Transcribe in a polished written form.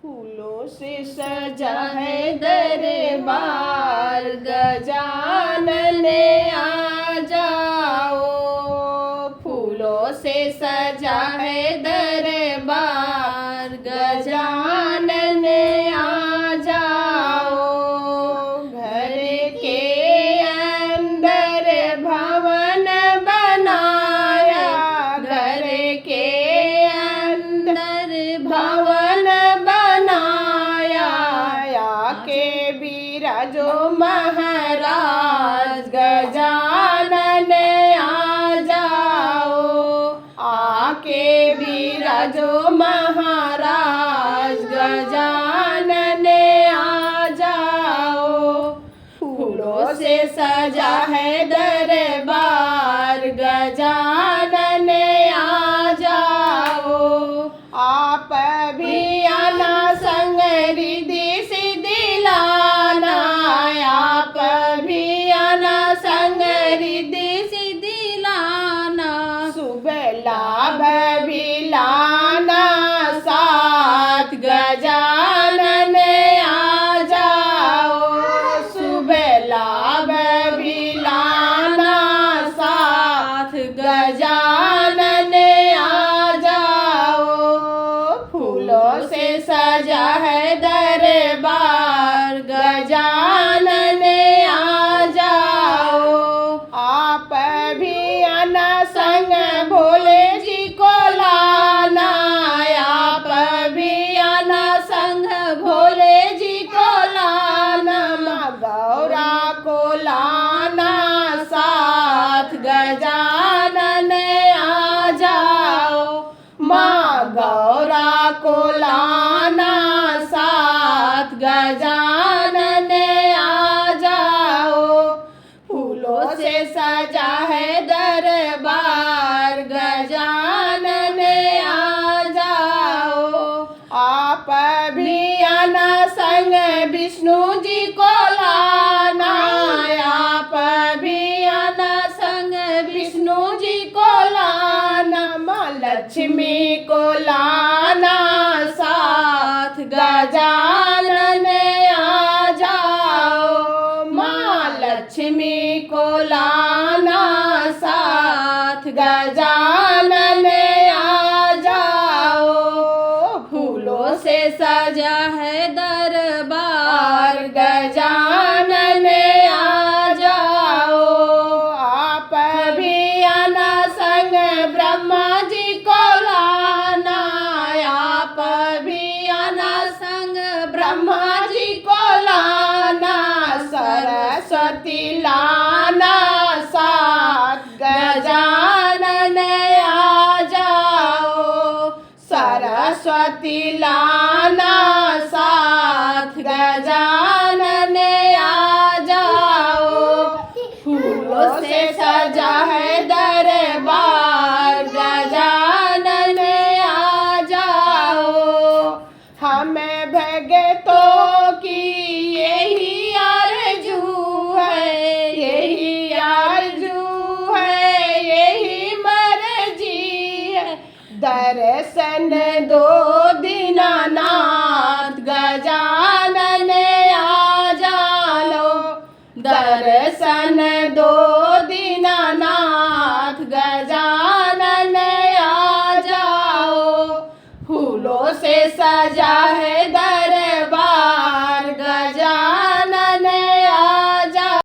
फूलों से सजा है दरबार, गजानन आ जाओ। फूलों से सजा है दरबार, गजानन आ जाओ। घर के अंदर भवन बनाया, घर के अंदर भवन बनाया। आके बिराजो महाराज, गजानन आ जाओ। आके बिराजो महाराज, गजानन आ जाओ। फूलों से सजा है दरबार, गजानन आ जाओ। आप भी आना संग रिद्धि सिद्धि लाना, आप भी आना संग रिद्धि सिद्धि लाना। शुभ लाभ भी लाना साथ, गजानन आ जाओ। शुभ लाभ भी लाना साथ, गजानन आ जाओ। फूलों से सजा है दरबार, गजानन आ जाओ। आप भी आना संग भोले जी को लाना, आप भी आना संग भोले जी को लाना। माँ गौरा को लाना साथ, गजानन आ जाओ। माँ गौरा को लाना साथ, गजानन आ जाओ। फूलों से सजा है दरबार, गजानन आ जाओ। आप भी आना संग विष्णु जी को लाना, आप भी आना संग विष्णु जी को लाना। माँ लक्ष्मी को लाना साथ, गजानन आ जाओ। माँ लक्ष्मी को लाना साथ, गजानन आ जाओ। फूलों से सजा है दरबार, गजानन आ जाओ। आप भी आना संग ब्रह्मा जी को लाना, आप भी आना संग ब्रह्मा जी को लाना। सरस्वती लाना साथ, गजानन आ जाओ। सरस्वती लाना साथ, गजानन आ जाओ। फूलों से सजा है दरबार, गजानन आ जाओ। हमें भगतों की यही आरज़ू है, यही आरज़ू है, यही मर्जी है। दर्शन दो दीनानाथ, गजानन आ जाओ। दर्शन दो दीनानाथ, गजानन आ जाओ। फूलों से सजा